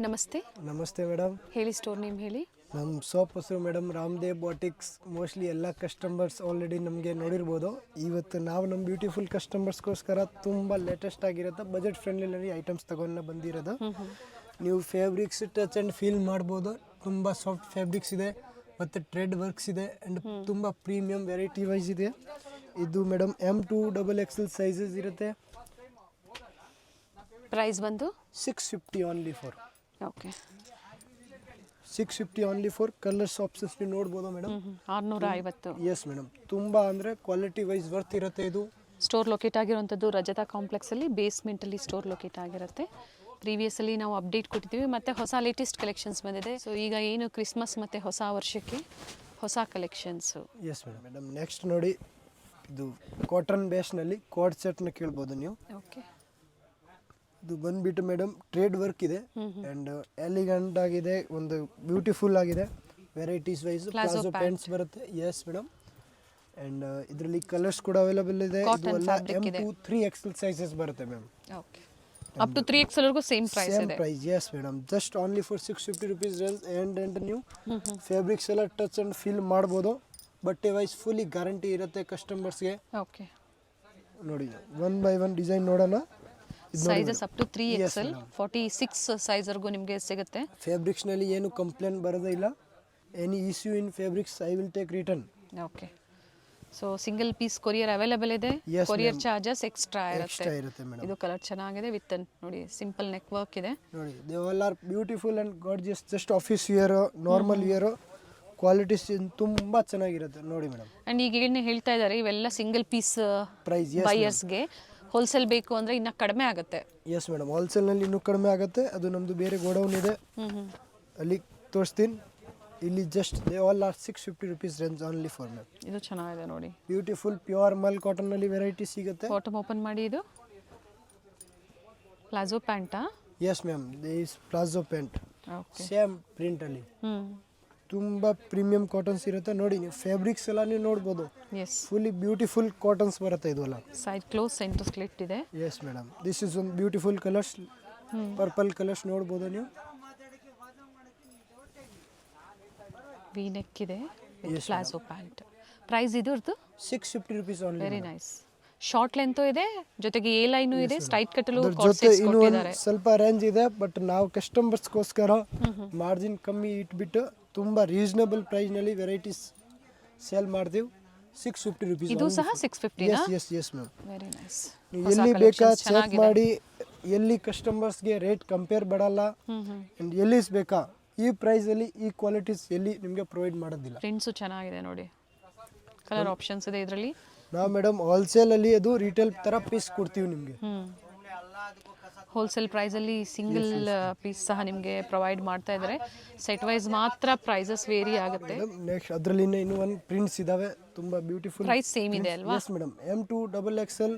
ನಮಸ್ತೆ. ನಮಸ್ತೆ ಮೇಡಮ್. ಹೇಳಿ, ಸ್ಟೋರ್ ನೇಮ್ ಹೇಳಿ. ನಮ್ಮ ಶಾಪ್ ಹೆಸರು ಮೇಡಮ್ ರಾಮದೇವ್ ಬಾಟಿಕ್ಸ್. ಮೋಸ್ಟ್ಲಿ ಎಲ್ಲ ಕಸ್ಟಮರ್ಸ್ ಆಲ್ರೆಡಿ ನಮಗೆ ನೋಡಿರ್ಬೋದು. ಇವತ್ತು ನಾವು ನಮ್ಮ ಬ್ಯೂಟಿಫುಲ್ ಕಸ್ಟಮರ್ಸ್ಗೋಸ್ಕರ ತುಂಬ ಲೇಟೆಸ್ಟ್ ಆಗಿರುತ್ತೆ ಬಜೆಟ್ ಫ್ರೆಂಡ್ಲಿನಲ್ಲಿ ಐಟಮ್ಸ್ ತಗೊಂಡು ಬಂದಿರೋದು. ನೀವು ಫ್ಯಾಬ್ರಿಕ್ಸ್ ಟಚ್ ಆ್ಯಂಡ್ ಫೀಲ್ ಮಾಡ್ಬೋದು. ತುಂಬ ಸಾಫ್ಟ್ ಫ್ಯಾಬ್ರಿಕ್ಸ್ ಇದೆ ಮತ್ತು ಥ್ರೆಡ್ ವರ್ಕ್ಸ್ ಇದೆ ಆ್ಯಂಡ್ ತುಂಬ ಪ್ರೀಮಿಯಂ ವೆರೈಟಿ ವೈಸ್ ಇದೆ. ಇದು ಮೇಡಮ್ M2XXL ಸೈಜಸ್ ಇರುತ್ತೆ. ಪ್ರೈಸ್ ಬಂದು 650 only for. Okay, 650 only for. Colours options ನೀವು ನೋಡ್ಬೋದು ಮೇಡಮ್. 650. ಎಸ್ ಮೇಡಮ್, ತುಂಬ ಅಂದರೆ ಕ್ವಾಲಿಟಿ ವೈಸ್ ವರ್ತ್ ಇರುತ್ತೆ. ಇದು ಸ್ಟೋರ್ ಲೊಕೇಟ್ ಆಗಿರುವಂಥದ್ದು ರಜತಾ ಕಾಂಪ್ಲೆಕ್ಸಲ್ಲಿ ಬೇಸ್ಮೆಂಟಲ್ಲಿ ಸ್ಟೋರ್ ಲೊಕೇಟ್ ಆಗಿರುತ್ತೆ. ಪ್ರೀವಿಯಸಲ್ಲಿ ನಾವು ಅಪ್ಡೇಟ್ ಕೊಟ್ಟಿದ್ದೀವಿ ಮತ್ತು ಹೊಸ ಲೇಟೆಸ್ಟ್ ಕಲೆಕ್ಷನ್ಸ್ ಬಂದಿದೆ. ಸೊ ಈಗ ಏನು ಕ್ರಿಸ್ಮಸ್ ಮತ್ತು ಹೊಸ ವರ್ಷಕ್ಕೆ ಹೊಸ ಕಲೆಕ್ಷನ್ಸು. S madam. ನೆಕ್ಸ್ಟ್ ನೋಡಿ, ಇದು ಕಾಟನ್ ಬೇಸ್ನಲ್ಲಿ ಕೋಡ್ ಸೆಟ್ನ ಕೇಳ್ಬೋದು ನೀವು. ಓಕೆ, ಇದು ಬಂದುಬಿಟ್ಟು ಮೇಡಮ್ ಟ್ರೇಡ್ ವರ್ಕ್ ಇದೆ ಆ್ಯಂಡ್ ಎಲಿಗೆಂಟ್ ಆಗಿದೆ, ಒಂದು ಬ್ಯೂಟಿಫುಲ್ ಆಗಿದೆ. ವೆರೈಟೀಸ್ ವೈಸ್ ಪ್ಲಾಜೋ ಪ್ಯಾಂಟ್ಸ್ ಬರುತ್ತೆ. Yes madam. ಆ್ಯಂಡ್ ಇದರಲ್ಲಿ ಕಲರ್ಸ್ ಕೂಡ ಅವೈಲೇಬಲ್ ಇದೆ. ಇದು ಎಲ್ಲ M2-3XL ಸೈಜಸ್ ಬರುತ್ತೆ ma'am. Okay, up to 3XL ವರೆಗೂ ಸೇಮ್ ಪ್ರೈಸ್ ಇದೆ. Price yes madam, just only for 650 rupees range. And ನೀವು ಫ್ಯಾಬ್ರಿಕ್ಸ್ ಎಲ್ಲ ಟಚ್ ಆ್ಯಂಡ್ ಫೀಲ್ ಮಾಡ್ಬೋದು. ಬಟ್ಟೆ ವೈಸ್ ಫುಲ್ಲಿ ಗ್ಯಾರಂಟಿ ಇರುತ್ತೆ ಕಸ್ಟಮರ್ಸ್ಗೆ. ಓಕೆ, ನೋಡಿ ಒನ್ ಬೈ ಒನ್ ಡಿಸೈನ್ ನೋಡೋಣ. ಸೈಜಸ್ ಅಪ್ ಟು 3XL 46 ಸೈಜ್ವರೆಗೂ ನಿಮಗೆ ಸಿಗುತ್ತೆ. ಫ್ಯಾಬ್ರಿಕ್ಸ್ನಲ್ಲಿ ಏನು ಕಂಪ್ಲೇಂಟ್ ಬರೋದೇ ಇಲ್ಲ. Any issue in fabrics I will take return. Okay, so single piece courier available ಇದೆ. ಕೊರಿಯರ್ ಚಾರ್ಜಸ್ ಎಕ್ಸ್ಟ್ರಾ ಇರುತ್ತೆ ಮೇಡಮ್. ಇದು ಕಲರ್ ಚೆನ್ನಾಗಿದೆ ವಿತ್ ನೋಡಿ ಸಿಂಪಲ್ ನೆಕ್ ವರ್ಕ್ ಇದೆ. ನೋಡಿ they all are beautiful and gorgeous. Just office wear, normal wear, qualities ತುಂಬ ಚೆನ್ನಾಗಿರುತ್ತೆ ನೋಡಿ ಮೇಡಮ್. ಆ್ಯಂಡ್ ಈಗ ಏನು ಹೇಳ್ತಾ ಇದ್ದಾರೆ, ಇವೆಲ್ಲ ಸಿಂಗಲ್ ಪೀಸ್ ಪ್ರೈಸ್ ಬೈಯರ್ಸ್ಗೆ. ಹೋಲ್ಸೇಲ್ ಬೇಕು ಅಂದರೆ ಇನ್ನೂ ಕಡಿಮೆ ಆಗುತ್ತೆ. ಎಸ್ ಮೇಡಮ್, ಹೋಲ್ಸೇಲ್ನಲ್ಲಿ ಇನ್ನೂ ಕಡಿಮೆ ಆಗುತ್ತೆ. ಅದು ನಮ್ಮದು ಬೇರೆ ಗೋಡೌನ್ ಇದೆ, ಅಲ್ಲಿ ತೋರಿಸ್ತೀನಿ. ಇಲ್ಲಿ just they all are 650 rupees range only for ma'am. ಇದು ಚೆನ್ನಾಗಿದೆ ನೋಡಿ, ಬ್ಯೂಟಿಫುಲ್ ಪ್ಯೂರ್ ಮಲ್ ಕಾಟನ್ನಲ್ಲಿ ವೆರೈಟಿ ಸಿಗುತ್ತೆ. ಬಾಟಮ್ ಓಪನ್ ಮಾಡಿ. ಇದು ಪ್ಲಾಜೋ ಪ್ಯಾಂಟಾ? Yes ma'am, this palazzo pant okay, same ಪ್ರಿಂಟಲ್ಲಿ ತುಂಬ ಪ್ರೀಮಿಯಂ ಕಾಟನ್ಸ್ ಇರುತ್ತೆ. ನೋಡಿ ನೀವು ಫ್ಯಾಬ್ರಿಕ್ಸ್ ಎಲ್ಲ ನೀವು ನೋಡ್ಬೋದು. ಎಸ್, ಫುಲ್ಲಿ ಬ್ಯೂಟಿಫುಲ್ ಕಾಟನ್ಸ್ ಬರುತ್ತೆ ಇದು ಎಲ್ಲ. ಸೈಡ್ ಕ್ಲೋಸ್ ಸೆಂಟರ್ ಸ್ಲಿಟ್ ಇದೆ. ಎಸ್ ಮೇಡಮ್, ದಿಸ್ ಇಸ್ ಒಂದು ಬ್ಯೂಟಿಫುಲ್ ಕಲರ್ಸ್, ಪರ್ಪಲ್ ಕಲರ್ಸ್ ನೋಡ್ಬೋದು ನೀವು. ವಿ ನೆಕ್ ಇದೆ, ಪ್ಲಾಜೋ ಪ್ಯಾಂಟ್. ಪ್ರೈಸ್ ಇದ್ರದ್ದು 650 rupees only. Very nice. Short length ಇದೆ, ಜೊತೆಗೆ ಎ ಲೈನು ಇದೆ, ಸ್ಟ್ರೈಟ್ ಕಟ್ಟಲು ಜೊತೆ ಇನ್ನೂ ಒಂದು ಸ್ವಲ್ಪ ರೇಂಜ್ ಇದೆ. ಬಟ್ ನಾವು ಕಸ್ಟಮರ್ಸ್ಗೋಸ್ಕರ ಮಾರ್ಜಿನ್ ಕಮ್ಮಿ ಇಟ್ಬಿಟ್ಟು ತುಂಬ ರೀಸನಬಲ್ ಪ್ರೈಸ್ನಲ್ಲಿ ವೆರೈಟೀಸ್ ಸೇಲ್ ಮಾಡ್ತೀವಿ. 650 rupees. ಇದು ಸಹ 650 ನಾ? Yes yes ma'am. Very nice. ನೀವು ಎಲ್ಲಿ ಬೇಕಾ ಚೆಕ್ ಮಾಡಿ, ಎಲ್ಲಿ ಕಸ್ಟಮರ್ಸ್ಗೆ ರೇಟ್ ಕಂಪೇರ್ ಮಾಡಲ್ಲ. ಆ್ಯಂಡ್ ಎಲ್ಲಿ ಬೇಕಾ ಈ ಪ್ರೈಸಲ್ಲಿ ಈ ಕ್ವಾಲಿಟೀಸ್ ಎಲ್ಲಿ ನಿಮಗೆ ಪ್ರೊವೈಡ್ ಮಾಡೋದಿಲ್ಲ. ಪ್ರಿಂಟ್ಸು ಚೆನ್ನಾಗಿದೆ ನೋಡಿ, ಕಲರ್ ಆಪ್ಷನ್ಸ್ ಇದೆ ಇದರಲ್ಲಿ. ನಾವು ಮೇಡಮ್ ಹೋಲ್ಸೇಲಲ್ಲಿ ಅದು ರಿಟೇಲ್ ಥರ ಪೀಸ್ ಕೊಡ್ತೀವಿ ನಿಮಗೆ. ಹೋಲ್ಸೇಲ್ ಪ್ರೈಸಲ್ಲಿ ಸಿಂಗಲ್ ಪೀಸ್ ಸಹ ನಿಮಗೆ ಪ್ರೊವೈಡ್ ಮಾಡ್ತಾ ಇದ್ದಾರೆ. ಸೆಟ್ ವೈಸ್ ಮಾತ್ರ ಪ್ರೈಸಸ್ ವೇರಿ ಆಗುತ್ತೆ. ನೆಕ್ಸ್ಟ್ ಅದರಲ್ಲಿ ಇನ್ನೂ ಒಂದು ಪ್ರಿಂಟ್ಸ್ ಇದಾವೆ, ತುಂಬ ಬ್ಯೂಟಿಫುಲ್. ಪ್ರೈಸ್ ಸೇಮ್ ಇದೆ ಅಲ್ವಾ? ಎಸ್ ಮೇಡಮ್, M2XXL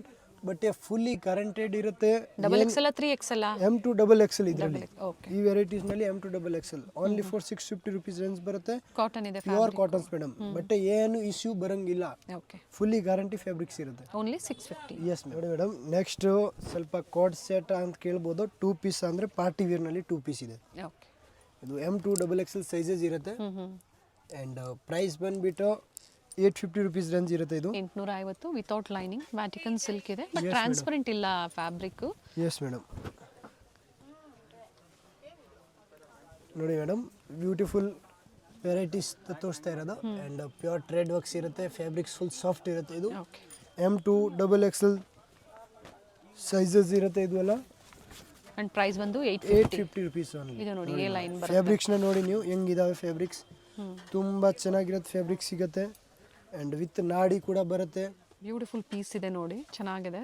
ಬಟ್ಟೆ ಫುಲ್ಲಿ ಗ್ಯಾರಂಟೆಡ್ ಇರುತ್ತೆ. XXL 3XL M2XXL ಇದರಲ್ಲಿ. ಓಕೆ, ಈ ವೆರೈಟೀಸ್ನಲ್ಲಿ M2XXL only for 650 rupees range ಬರುತ್ತೆ. ಕಾಟನ್ ಇದೆ, ಪ್ಯೂರ್ ಕಾಟನ್ಸ್ ಮೇಡಮ್. ಬಟ್ಟೆ ಏನು ಇಶ್ಯೂ ಬರಂಗಿಲ್ಲ. ಓಕೆ, ಫುಲ್ಲಿ ಗ್ಯಾರಂಟಿ ಫ್ಯಾಬ್ರಿಕ್ಸ್ ಇರುತ್ತೆ. ಓನ್ಲಿ 650. ಎಸ್ ನೋಡಿ ಮೇಡಮ್. ನೆಕ್ಸ್ಟ್ ಸ್ವಲ್ಪ ಕೋಡ್ ಸೆಟ್ ಅಂತ ಕೇಳ್ಬೋದು. 2 ಪೀಸ್ ಅಂದರೆ ಪಾರ್ಟಿ ವೇರ್ನಲ್ಲಿ 2 ಪೀಸ್ ಇದೆ. ಓಕೆ, ಇದು M2XXL ಸೈಜಸ್ ಇರುತ್ತೆ. ಆ್ಯಂಡ್ ಪ್ರೈಸ್ ಬಂದುಬಿಟ್ಟು 850 rupees ರೇಂಜ್ ಇರುತ್ತೆ. ಇದು 850 ವಿತೌಟ್ ಲೈನಿಂಗ್. ವ್ಯಾಟಿಕನ್ ಸಿಲ್ಕ್ ಇದೆ, ಬಟ್ ಟ್ರಾನ್ಸ್ಪರೆಂಟ್ ಇಲ್ಲ ಫ್ಯಾಬ್ರಿಕ್. S madam. ನೋಡಿ ಮೇಡಮ್, ಬ್ಯೂಟಿಫುಲ್ ವೆರೈಟೀಸ್ ತೋರಿಸ್ತಾ ಇರೋದು. ಆ್ಯಂಡ್ ಪ್ಯೂರ್ ಟ್ರೇಡ್ ವರ್ಕ್ಸ್ ಇರುತ್ತೆ. ಫ್ಯಾಬ್ರಿಕ್ಸ್ ಫುಲ್ ಸಾಫ್ಟ್ ಇರುತ್ತೆ. ಇದು M2XXL ಸೈಜಸ್ ಇರುತ್ತೆ ಇದು ಎಲ್ಲ. ಆ್ಯಂಡ್ ಪ್ರೈಸ್ ಬಂದು 850 rupees ಓನ್ಲಿ. ಇದು ನೋಡಿ ಎ ಲೈನ್ ಬರುತ್ತೆ. ಫ್ಯಾಬ್ರಿಕ್ಸ್ನ ನೋಡಿ ನೀವು ಹೆಂಗಿದಾವೆ ಫ್ಯಾಬ್ರಿಕ್ಸ್. ತುಂಬ ಚೆನ್ನಾಗಿರೋದು ಫ್ಯಾಬ್ರಿಕ್ಸ್ ಸಿಗುತ್ತೆ. ಆ್ಯಂಡ್ ವಿತ್ ನಾಡಿ ಕೂಡ ಬರುತ್ತೆ. ಬ್ಯೂಟಿಫುಲ್ ಪೀಸ್ ಇದೆ ನೋಡಿ, ಚೆನ್ನಾಗಿದೆ.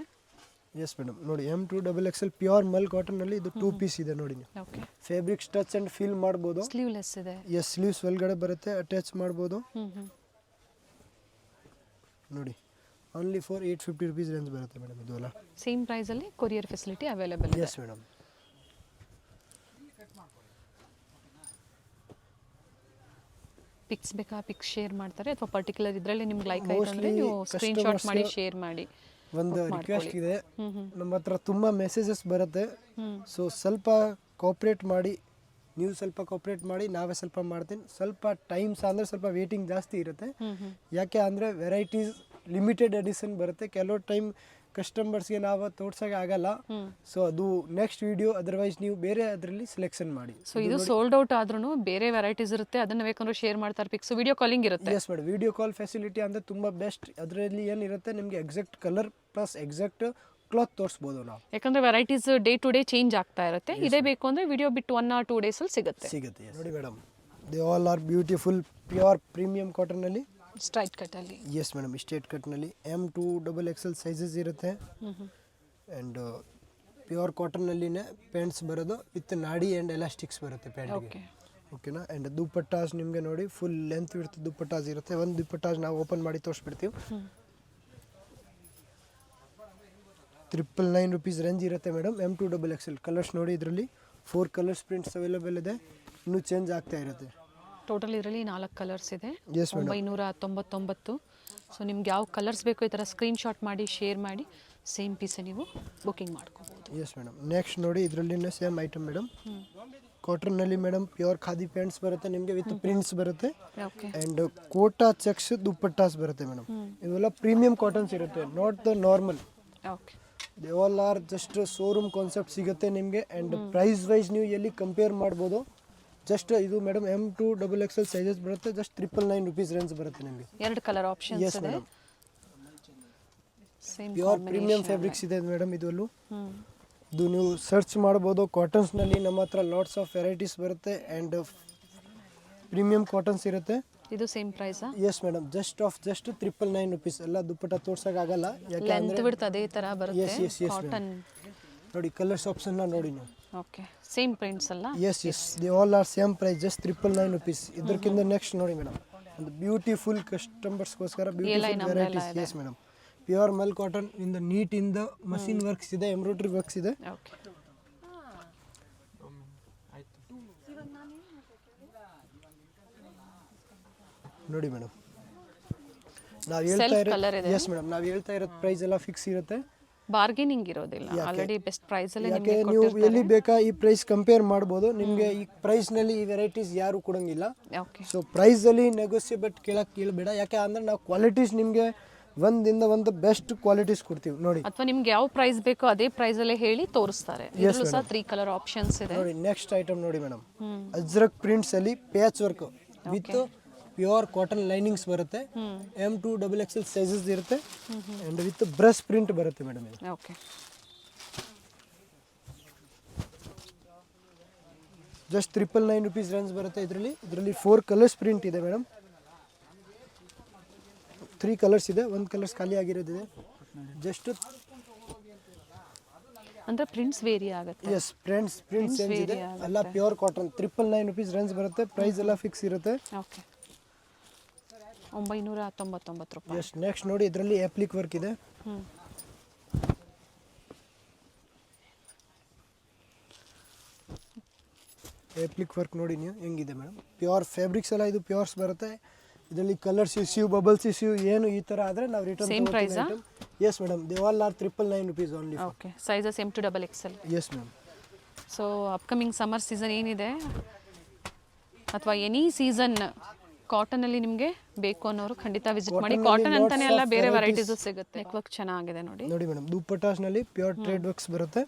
ಎಸ್ ಮೇಡಮ್, ನೋಡಿ M2XXL ಪ್ಯೂರ್ ಮಲ್ ಕಾಟನ್ನಲ್ಲಿ ಇದು 2 ಪೀಸ್ ಇದೆ ನೋಡಿ ನೀವು. Okay, fabrics touch and feel ಮಾಡ್ಬೋದು. ಸ್ಲೀವ್ಲೆಸ್ ಇದೆ. ಎಸ್, ಸ್ಲೀವ್ಸ್ ಒಳಗಡೆ ಬರುತ್ತೆ, ಅಟ್ಯಾಚ್ ಮಾಡ್ಬೋದು. ನೋಡಿ ಓನ್ಲಿ ಫಾರ್ 850 rupees ರೇಂಜ್ ಬರುತ್ತೆ ಮೇಡಮ್. ಇದು ಅಲ್ಲ ಸೇಮ್ ಪ್ರೈಸಲ್ಲಿ ಕೊರಿಯರ್ ಫೆಸಿಲಿಟಿ ಅವೈಲೇಬಲ್ ಇದೆ. Yes madam. ಪಿಕ್ಸ್ ಬೇಕಾ, ಪಿಕ್ಸ್ ಶೇರ್ ಮಾಡ್ತಾರೆ, ಅಥವಾ ಪರ್ಟಿಕ್ಯುಲರ್ ಇದರಲ್ಲಿ ನಿಮ್ಗೆ ಲೈಕ್ ಆಯ್ತು ಅಂದರೆ ನೀವು ಸ್ಕ್ರೀನ್ಶಾಟ್ ಮಾಡಿ ಶೇರ್ ಮಾಡಿ. ಒಂದು ರಿಕ್ವೆಸ್ಟ್ ಇದೆ, ನಮ್ಮ ಹತ್ರ ತುಂಬ ಮೆಸೇಜಸ್ ಬರುತ್ತೆ. ಸೊ ಸ್ವಲ್ಪ ಕೋಆಪ್ರೇಟ್ ಮಾಡಿ ನೀವು ಸ್ವಲ್ಪ ಕೋಪ್ರೇಟ್ ಮಾಡಿ, ನಾವೇ ಸ್ವಲ್ಪ ಮಾಡ್ತೀನಿ. ಸ್ವಲ್ಪ ಟೈಮ್ ಸಹ ಅಂದರೆ ಸ್ವಲ್ಪ ವೇಟಿಂಗ್ ಜಾಸ್ತಿ ಇರುತ್ತೆ. ಯಾಕೆ ಅಂದರೆ ವೆರೈಟೀಸ್ ಲಿಮಿಟೆಡ್ ಎಡಿಷನ್ ಬರುತ್ತೆ. ಕೆಲವು ಟೈಮ್ ಕಸ್ಟಮರ್ಸ್ಗೆ ನಾವು ತೋರ್ಸೋಕೆ ಆಗಲ್ಲ. ಸೊ ಅದು ನೆಕ್ಸ್ಟ್ ವಿಡಿಯೋ, ಅದರ್ವೈಸ್ ನೀವು ಬೇರೆ ಅದರಲ್ಲಿ ಸೆಲೆಕ್ಷನ್ ಮಾಡಿ. ಸೊ ಇದು ಸೋಲ್ಡ್ ಔಟ್ ಆದ್ರೂ ಬೇರೆ ವೆರೈಟೀಸ್ ಇರುತ್ತೆ, ಅದನ್ನ ಬೇಕಂದ್ರೆ ಶೇರ್ ಮಾಡ್ತಾರೆ ಪಿಕ್ಸ್. ವಿಡಿಯೋ ಕಾಲಿಂಗ್ ಇರುತ್ತೆ. Yes madam, video call facility ಅಂದರೆ ತುಂಬ ಬೆಸ್ಟ್. ಅದರಲ್ಲಿ ಏನಿರುತ್ತೆ ನಿಮಗೆ exact colour plus exact cloth ತೋರಿಸ್ಬೋದು ನಾವು. ಯಾಕಂದ್ರೆ varieties day to day change ಆಗ್ತಾ ಇರುತ್ತೆ. ಇದೇ ಬೇಕು ಅಂದ್ರೆ ವಿಡಿಯೋ ಬಿಟ್ಟು 1 or 2 days ಅಲ್ಲಿ ಸಿಗುತ್ತೆ. ನೋಡಿ madam, they all are beautiful pure premium ಕಾಟನಲ್ಲಿ. ಸ್ಟ್ರೈಟ್ ಕಟ್ಟಲ್ಲಿ. ಎಸ್ ಮೇಡಮ್, ಸ್ಟ್ರೇಟ್ ಕಟ್ನಲ್ಲಿ M2 XXL ಸೈಜಸ್ ಇರುತ್ತೆ. ಆ್ಯಂಡ್ ಪ್ಯೂರ್ ಕಾಟನ್ನಲ್ಲಿನೇ ಪ್ಯಾಂಟ್ಸ್ ಬರೋದು ವಿತ್ ನಾಡಿ ಆ್ಯಂಡ್ ಎಲಾಸ್ಟಿಕ್ಸ್ ಬರುತ್ತೆ ಪ್ಯಾಂಟ್ಗೆ. ಓಕೆನಾ. ಆ್ಯಂಡ್ ದುಪ್ಪಟ್ಟಾಸ್ ನಿಮಗೆ ನೋಡಿ ಫುಲ್ ಲೆಂತ್ ವಿಡ್ತ್ ದುಪ್ಪಟ್ಟಾಸ್ ಇರುತ್ತೆ. ಒಂದು ದುಪ್ಪಟ್ಟಾಸ್ ನಾವು ಓಪನ್ ಮಾಡಿ ತೋರಿಸ್ಬಿಡ್ತೀವಿ. 999 rupees ರೇಂಜ್ ಇರುತ್ತೆ ಮೇಡಮ್. M2 XXL ಕಲರ್ಸ್ ನೋಡಿ, ಇದರಲ್ಲಿ 4 ಕಲರ್ಸ್ ಪ್ರಿಂಟ್ಸ್ ಅವೈಲೇಬಲ್ ಇದೆ. ಇನ್ನೂ ಚೇಂಜ್ ಆಗ್ತಾ ಇರುತ್ತೆ. ಟೋಟಲ್ ಇದರಲ್ಲಿ 4 ಕಲರ್ಸ್ ಇದೆ. Yes, madam. 999. ಸೊ ನಿಮ್ಗೆ ಯಾವ ಕಲರ್ಸ್ ಬೇಕೋ ಈ ಥರ ಸ್ಕ್ರೀನ್ಶಾಟ್ ಮಾಡಿ ಶೇರ್ ಮಾಡಿ ಸೇಮ್ ಪೀಸ್ ನೀವು ಬುಕಿಂಗ್ ಮಾಡ್ಕೋಬೋದು. Yes madam. ನೆಕ್ಸ್ಟ್ ನೋಡಿ, ಇದರಲ್ಲಿನೇ ಸೇಮ್ ಐಟಮ್ ಮೇಡಮ್. ಕಾಟನ್ನಲ್ಲಿ ಮೇಡಮ್ ಪ್ಯೂರ್ ಖಾದಿ ಪ್ಯಾಂಟ್ಸ್ ಬರುತ್ತೆ ನಿಮಗೆ ವಿತ್ ಪ್ರಿಂಟ್ಸ್ ಬರುತ್ತೆ. Okay. And Kota checks dupattas ಬರುತ್ತೆ ಮೇಡಮ್. ಇವೆಲ್ಲ ಪ್ರೀಮಿಯಂ ಕಾಟನ್ಸ್ ಇರುತ್ತೆ, not the normal. Okay. They all are just showroom concept ಸಿಗುತ್ತೆ ನಿಮಗೆ. ಆ್ಯಂಡ್ ಪ್ರೈಸ್ ವೈಸ್ ನೀವು ಎಲ್ಲಿ ಕಂಪೇರ್ ಮಾಡ್ಬೋದು. ಜಸ್ಟ್ ಇದು ಮೇಡಮ್ M2 XXL ಸೈಜಸ್ ಬರುತ್ತೆ. ಜಸ್ಟ್ 999 rupees ರೇಂಜ್ ಬರುತ್ತೆ ನಿಮಗೆ. 2 ಕಲರ್ ಆಪ್ಷನ್ಸ್ ಎಸ್ ಇದೆ. Madam. Same pure premium fabrics ಇದೆ ಮೇಡಮ್ ಇದರಲ್ಲೂ. ಇದು ನೀವು ಸರ್ಚ್ ಮಾಡ್ಬೋದು. ಕಾಟನ್ಸ್ನಲ್ಲಿ ನಮ್ಮ ಹತ್ರ ಲಾಟ್ಸ್ ಆಫ್ ವೆರೈಟೀಸ್ ಬರುತ್ತೆ. ಆ್ಯಂಡ್ ಪ್ರೀಮಿಯಂ ಕಾಟನ್ಸ್ ಇರುತ್ತೆ. ಇದು ಸೇಮ್ ಪ್ರೈಸಾ? Yes madam, just 999 rupees. ಎಲ್ಲ ದುಪ್ಪಟ್ಟ ತೋರ್ಸೋಕ್ಕಾಗಲ್ಲ, ಯಾಕೆ ಲೆಂತ್ ವಿಡ್ತ್ ಅದೇ ಥರ ಬರುತ್ತೆ. ಎಸ್ ಕಾಟನ್ ನೋಡಿ, ಕಲರ್ಸ್ ಆಪ್ಷನ್ನ ನೋಡಿ ನೀವು. ಓಕೆ. ಸೇಮ್ ಪ್ರಿಂಟ್ಸ್ ಅಲ್ಲ? Yes they all are same price, just 999 rupees. ಇದಕ್ಕಿಂತ ನೆಕ್ಸ್ಟ್ ನೋಡಿ ಮೇಡಮ್, ಒಂದು ಬ್ಯೂಟಿಫುಲ್ ಕಸ್ಟಮರ್ಸ್ಗೋಸ್ಕರ beautiful varieties. Yes madam, pure mul cotton ಇಂದ ನೀಟ್ ಇಂದ ಮಷಿನ್ ವರ್ಕ್ಸ್ ಇದೆ, ಎಂಬ್ರಾಯ್ಡ್ರಿ ವರ್ಕ್ಸ್ ಇದೆ. ಓಕೆ. ನೋಡಿ ಮೇಡಮ್, ನಾವು ಹೇಳ್ತಾ ಇರೋದು ಎಸ್ ಮೇಡಮ್, ನಾವು ಹೇಳ್ತಾ ಇರೋದು ಪ್ರೈಸ್ ಎಲ್ಲ ಫಿಕ್ಸ್ ಇರುತ್ತೆ, ಬಾರ್ಗೇನಿಂಗ್ ಇರೋದಿಲ್ಲ. ಆಲ್ರೆಡಿ ಬೆಸ್ಟ್ ಪ್ರೈಸ್ ಅಲ್ಲಿ ಯಾಕೆ ನೀವು ಎಲ್ಲಿ ಬೇಕಾ ಈ ಪ್ರೈಸ್ ಕಂಪೇರ್ ಮಾಡ್ಬೋದು. ನಿಮಗೆ ಈ ಪ್ರೈಸ್ನಲ್ಲಿ ಈ ವೆರೈಟೀಸ್ ಯಾರು ಕೊಡೋಂಗಿಲ್ಲ. ಓಕೆ. ಸೊ ಪ್ರೈಸಲ್ಲಿ ನೆಗೋಸಿಯೇಟ್ ಕೇಳಬೇಡ, ಯಾಕೆ ಅಂದರೆ ನಾವು ಕ್ವಾಲಿಟೀಸ್ ನಿಮಗೆ ಒಂದಿಂದ ಒಂದು ಬೆಸ್ಟ್ ಕ್ವಾಲಿಟೀಸ್ ಕೊಡ್ತೀವಿ ನೋಡಿ. ಅಥವಾ ನಿಮ್ಗೆ ಯಾವ ಪ್ರೈಸ್ ಬೇಕೋ ಅದೇ ಪ್ರೈಸ್ ಅಲ್ಲೇ ಹೇಳಿ ತೋರಿಸ್ತಾರೆ. ಇದರಲ್ಲೂ ಸಹ 3 ಕಲರ್ ಆಪ್ಷನ್ಸ್ ಇದೆ ನೋಡಿ. ನೆಕ್ಸ್ಟ್ ಐಟಮ್ ನೋಡಿ ಮೇಡಮ್, ಅಜ್ರಕ್ ಪ್ರಿಂಟ್ಸ್ ಅಲ್ಲಿ patch work with pure cotton linings ಬರುತ್ತೆ. M2 XXL ಸೈಜಸ್ ಇರುತ್ತೆ. ಅಂಡ್ ವಿತ್ ಬ್ರಷ್ ಪ್ರಿಂಟ್ ಬರುತ್ತೆ madam. Okay. Just 999 rupees range ಬರುತ್ತೆ. ಇದರಲ್ಲಿ 4 ಕಲರ್ಸ್ ಪ್ರಿಂಟ್ ಇದೆ ಮೇಡಮ್. 3 ಕಲರ್ಸ್ ಇದೆ, 1 ಕಲರ್ಸ್ ಖಾಲಿ ಆಗಿರೋದಿದೆ. ಜಸ್ಟ್ ಅಂದ್ರೆ ಪ್ರಿಂಟ್ಸ್ ವೇರಿ ಆಗುತ್ತೆ. ಎಸ್, ಪ್ರಿಂಟ್ಸ್ ಚೇಂಜ್ ಇದೆ. ಎಲ್ಲ ಪ್ಯೂರ್ ಕಾಟನ್. 999 rupees ರೇಂಜ್ ಬರುತ್ತೆ. ಪ್ರೈಸ್ ಎಲ್ಲ ಫಿಕ್ಸ್ ಇರುತ್ತೆ. ಓಕೆ. 999 ರೂಪಾಯಿ. ಎಸ್. ನೆಕ್ಸ್ಟ್ ನೋಡಿ, ಇದರಲ್ಲಿ ಅಪ್ಲಿಕ್ ವರ್ಕ್ ಇದೆ. ಅಪ್ಲಿಕ್ ವರ್ಕ್ ನೋಡಿ ನೀವು ಹೆಂಗಿದೆ ಮೇಡಮ್. ಪ್ಯೂರ್ ಫ್ಯಾಬ್ರಿಕ್ಸ್ ಎಲ್ಲ ಇದು ಪ್ಯೂರ್ಸ್ ಬರುತ್ತೆ. ಇದರಲ್ಲಿ ಕಲರ್ಸ್ ಇಶ್ಯೂ, ಬಬಲ್ಸ್ ಇಶ್ಯೂ ಏನು ಈ ಥರ ಆದರೆ ನಾವು ರಿಟರ್ನ್. ಸೇಮ್ ಪ್ರೈಸಾ? Yes madam, they all are 999 rupees only. Okay. Sizes M2 XXL. Yes ma'am. So upcoming summer season ಏನಿದೆ ಅಥವಾ ಎನಿ ಸೀಸನ್ ಕಾಟನಲ್ಲಿ ನಿಮಗೆ ಬೇಕು ಅನ್ನೋರು ಖಂಡಿತ ವಿಸಿಟ್ ಮಾಡಿ. ಕಾಟನ್ ಅಂತಾನೆ ಅಲ್ಲ, ಬೇರೆ ವೆರೈಟೀಸು ಸಿಗುತ್ತೆ. ನೆಕ್ ವರ್ಕ್ ಚೆನ್ನಾಗಿದೆ ನೋಡಿ. ನೋಡಿ ಮೇಡಮ್, ದುಪ್ಪಟ್ಟಾಸ್ನಲ್ಲಿ ಪ್ಯೂರ್ ಟ್ರೇಡ್ ವರ್ಕ್ಸ್ ಬರುತ್ತೆ.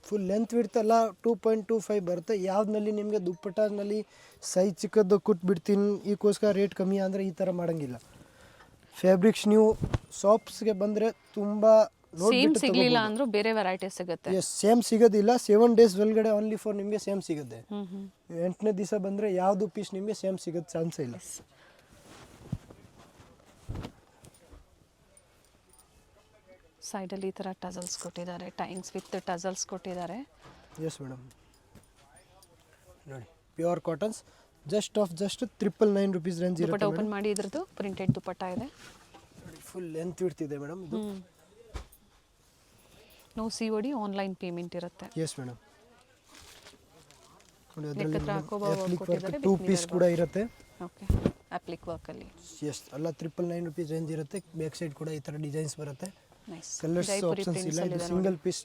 ಫುಲ್ ಲೆಂತ್ ವಿಡ್ತ್ ಎಲ್ಲ 2.25 ಬರುತ್ತೆ. ಯಾವ್ದ್ರಲ್ಲಿ ನಿಮಗೆ ದುಪ್ಪಟ್ಟಾಸ್ನಲ್ಲಿ ಸೈಜ್ ಚಿಕ್ಕದ್ದು ಬಿಡ್ತೀನಿ ಈಗೋಸ್ಕರ ರೇಟ್ ಕಮ್ಮಿ ಅಂದರೆ ಈ ಥರ ಮಾಡೋಂಗಿಲ್ಲ. ಫ್ಯಾಬ್ರಿಕ್ಸ್ ನೀವು ಶಾಪ್ಸ್ಗೆ ಬಂದರೆ ತುಂಬ ಸೇಮ್ ಸಿಗಲಿಲ್ಲ ಅಂದ್ರೂ ಬೇರೆ ವೆರೈಟೀಸ್ ಸಿಗುತ್ತೆ. ಎಸ್, ಸೇಮ್ ಸಿಗೋದಿಲ್ಲ. 7 days ಒಳಗಡೆ ಓನ್ಲಿ ಫಾರ್ ನಿಮಗೆ ಸೇಮ್ ಸಿಗುತ್ತೆ. 8ನೇ ದಿವಸ ಬಂದರೆ ಯಾವುದು ಪೀಸ್ ನಿಮಗೆ ಸೇಮ್ ಸಿಗೋದು ಚಾನ್ಸೇ ಇಲ್ಲ. ಸೈಡಲ್ಲಿ ಈ ಥರ ಟಜಲ್ಸ್ ಕೊಟ್ಟಿದ್ದಾರೆ, ಟೈಮ್ಸ್ ವಿತ್ ಟಜಲ್ಸ್ ಕೊಟ್ಟಿದ್ದಾರೆ. ಎಸ್ ಮೇಡಮ್, ನೋಡಿ pure cottons. Just 999 rupees range ಇರುತ್ತೆ. ದುಪಟ್ಟ ಓಪನ್ ಮಾಡಿ, ಇದ್ರದ್ದು ಪ್ರಿಂಟೆಡ್ ದುಪಟ್ಟ ಇದೆ. ಫುಲ್ ಲೆಂತ್ ಇಡ್ತಿದೆ ಮೇಡಮ್ ಇದು. ನೋ COD, ಆನ್ಲೈನ್ ಪೇಮೆಂಟ್ ಇರುತ್ತೆ. Yes madam. Applique work 2 piece ಕೂಡ ಇರುತ್ತೆ. ಓಕೆ. ಅಪ್ಲಿಕ್ ವರ್ಕಲ್ಲಿ ಎಸ್, ಎಲ್ಲ 999 rupees ರೇಂಜ್ ಇರುತ್ತೆ. ಬ್ಯಾಕ್ ಸೈಡ್ ಕೂಡ ಈ ಥರ ಡಿಸೈನ್ಸ್ ಬರುತ್ತೆ. ನೈಸ್. ಕಲರ್ಸ್ ಆಪ್ಷನ್ಸ್ ಇಲ್ಲ, ಇದು ಸಿಂಗಲ್ ಪೀಸ್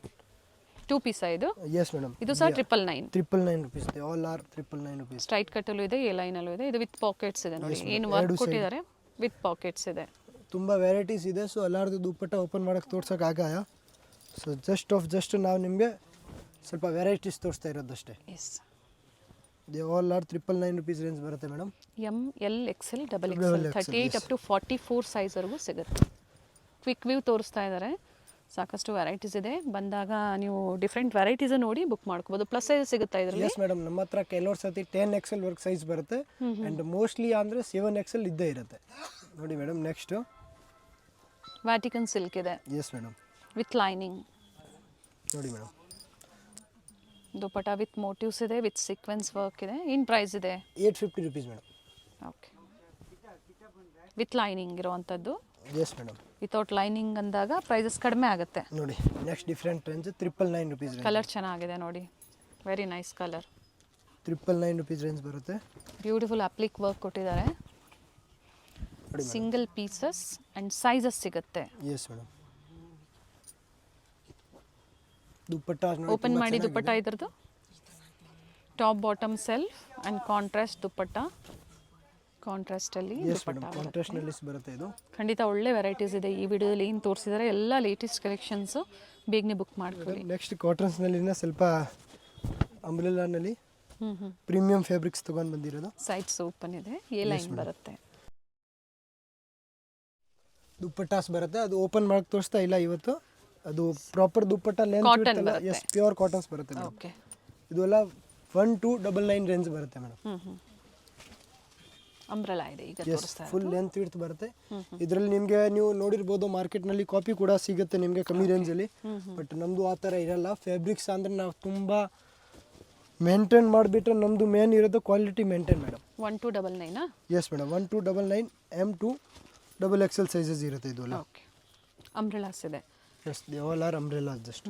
2 ಪೀಸ್ ಇದು ಎಸ್ ಮೇಡಮ್. ಇದು ಸಹ 999. 999 rupees. They all are 999 rupees. Straight ಕಟ್ಟಲ್ಲೂ ಇದೆ, ಎ ಲೈನಲ್ಲೂ ಇದೆ. ಇದು ವಿತ್ ಪಾಕೆಟ್ಸ್ ಇದೆ ನೋಡಿ, ಏನು ವರ್ಕ್ ಕೊಟ್ಟಿದ್ದಾರೆ ವಿತ್ ಪಾಕೆಟ್ಸ್ ಇದೆ. ತುಂಬ ವೆರೈಟೀಸ್ ಇದೆ. ಸೊ ಎಲ್ಲರದು ದುಪ್ಪಟ್ಟ ಓಪನ್ ಮಾಡೋಕ್ಕೆ ತೋರ್ಸೋಕೆ ಆಗಾಯ. ಸೊ ಜಸ್ಟ್ ನಾವು ನಿಮಗೆ ಸ್ವಲ್ಪ ವೆರೈಟೀಸ್ ತೋರಿಸ್ತಾ ಇರೋದಷ್ಟೇ. Yes, they all are 999 rupees range ಬರುತ್ತೆ madam. M L XL double XL 38 up to 44 ಸೈಜ್ವರೆಗೂ ಸಿಗುತ್ತೆ. ಕ್ವಿಕ್ ವ್ಯೂ ತೋರಿಸ್ತಾ ಇದ್ದಾರೆ. ಸಾಕಷ್ಟು ವೆರೈಟೀಸ್ ಇದೆ. ಬಂದಾಗ ನೀವು ಡಿಫ್ರೆಂಟ್ ವೆರೈಟೀಸ್ ನೋಡಿ ಬುಕ್ ಮಾಡ್ಕೋಬೋದು. ಪ್ಲಸ್ ಸೈಜ್ ಸಿಗುತ್ತಾ ಇದರಲ್ಲಿ? ಎಸ್ ಮೇಡಮ್, ನಮ್ಮ ಹತ್ರ ಕೆಲವ್ರು ಸತಿ 10XL ವರ್ಕ್ ಸೈಜ್ ಬರುತ್ತೆ ಆ್ಯಂಡ್ ಮೋಸ್ಟ್ಲಿ ಅಂದರೆ 7XL ಇದ್ದೇ ಇರುತ್ತೆ. ನೋಡಿ ಮೇಡಮ್, ನೆಕ್ಸ್ಟು ವ್ಯಾಟಿಕನ್ ಸಿಲ್ಕ್ ಇದೆ. Yes madam, with lining. ನೋಡಿ ಮೇಡಮ್, ದುಪಟ್ಟ ವಿತ್ ಮೋಟಿವ್ಸ್ ಇದೆ, ವಿತ್ ಸೀಕ್ವೆನ್ಸ್ ವರ್ಕ್ ಇದೆ. ಏನು ಪ್ರೈಸ್ ಇದೆ? 850 rupees madam. Okay, with lining ಇರುವಂಥದ್ದು. Yes madam. ವಿತೌಟ್ ಲೈನಿಂಗ್ ಅಂದಾಗ ಪ್ರೈಸಸ್ ಕಡಿಮೆ ಆಗುತ್ತೆ. ನೋಡಿ next different range 999 rupees. Colour ಚೆನ್ನಾಗಿದೆ ನೋಡಿ, very nice colour. 999 rupees range ಬರುತ್ತೆ. ಬ್ಯೂಟಿಫುಲ್ ಅಪ್ಲಿಕ್ ವರ್ಕ್ ಕೊಟ್ಟಿದ್ದಾರೆ. ಸಿಂಗಲ್ ಪೀಸಸ್ ಆ್ಯಂಡ್ ಸೈಜಸ್ ಸಿಗುತ್ತೆ. Yes madam. ದುಪ್ಪಟ್ಟ ಓಪನ್ ಮಾಡಿ ದುಪ್ಪಟ್ಟ ಇದ್ರದ್ದು top bottom self and contrast dupatta. ಕಾಂಟ್ರಾಸ್ಟಲ್ಲಿ ಕಾಂಟ್ರಾಸ್ಟ್ನಲ್ಲಿ ಬರುತ್ತೆ ಇದು. ಖಂಡಿತ ಒಳ್ಳೆ ವೆರೈಟೀಸ್ ಇದೆ. ಈ ವಿಡಿಯೋದಲ್ಲಿ ಏನು ತೋರಿಸಿದ್ದಾರೆ ಎಲ್ಲ ಲೇಟೆಸ್ಟ್ ಕಲೆಕ್ಷನ್ಸು, ಬೇಗನೆ ಬುಕ್ ಮಾಡ್ಕೊಳ್ಳಿ. ನೆಕ್ಸ್ಟ್ ಕಾಟನ್ಸ್ನಲ್ಲಿನ ಸ್ವಲ್ಪ ಅಂಬ್ರೆಲಾನಲ್ಲಿ ಪ್ರೀಮಿಯಂ ಫ್ಯಾಬ್ರಿಕ್ಸ್ ತೊಗೊಂಡು ಬಂದಿರೋದು. ಸೈಡ್ಸ್ ಓಪನ್ ಇದೆ, ಎ ಲೈನ್ ಬರುತ್ತೆ. ದುಪ್ಪಟ್ಟಾಸ್ ಬರುತ್ತೆ. ಅದು ಓಪನ್ ಮಾಡಕ್ಕೆ ತೋರಿಸ್ತಾ ಇಲ್ಲ ಇವತ್ತು. ಅದು ಪ್ರಾಪರ್ ದುಪ್ಪಟ್ಟ ಲೆಂತ್. ಎಸ್, ಪ್ಯೂರ್ ಕಾಟನ್ಸ್ ಬರುತ್ತೆ ಮೇಡಮ್. ಓಕೆ, ಇದು ಎಲ್ಲ 1299 ರೇಂಜ್ ಬರುತ್ತೆ ಮೇಡಮ್. ಅಂಬ್ರೆಲಾ ಇದೆ ಈಗ ತೋರಿಸ್ತಾ ಇರೋದು. ಫುಲ್ ಲೆಂತ್ ವಿಡ್ತ್ ಬರುತ್ತೆ. ಇದರಲ್ಲಿ ನಿಮಗೆ ನೀವು ನೋಡಿರ್ಬೋದು ಮಾರ್ಕೆಟ್ನಲ್ಲಿ ಕಾಪಿ ಕೂಡ ಸಿಗುತ್ತೆ ನಿಮಗೆ ಕಮ್ಮಿ ರೇಂಜಲ್ಲಿ. ಬಟ್ ನಮ್ಮದು ಆ ಥರ ಇರಲ್ಲ. ಫ್ಯಾಬ್ರಿಕ್ಸ್ ಅಂದರೆ ನಾವು ತುಂಬ ಮೇಂಟೈನ್ ಮಾಡಿಬಿಟ್ರೆ ನಮ್ಮದು ಮೇನ್ ಇರೋದು quality maintain madam. 1299. Yes madam, 1299 M to XXL sizes ಇರುತ್ತೆ ಇದು ಎಲ್ಲ. ಓಕೆ, ಅಂಬ್ರೆಲಾಸ್ ಇದೆ. Yes, they all are umbrella. Just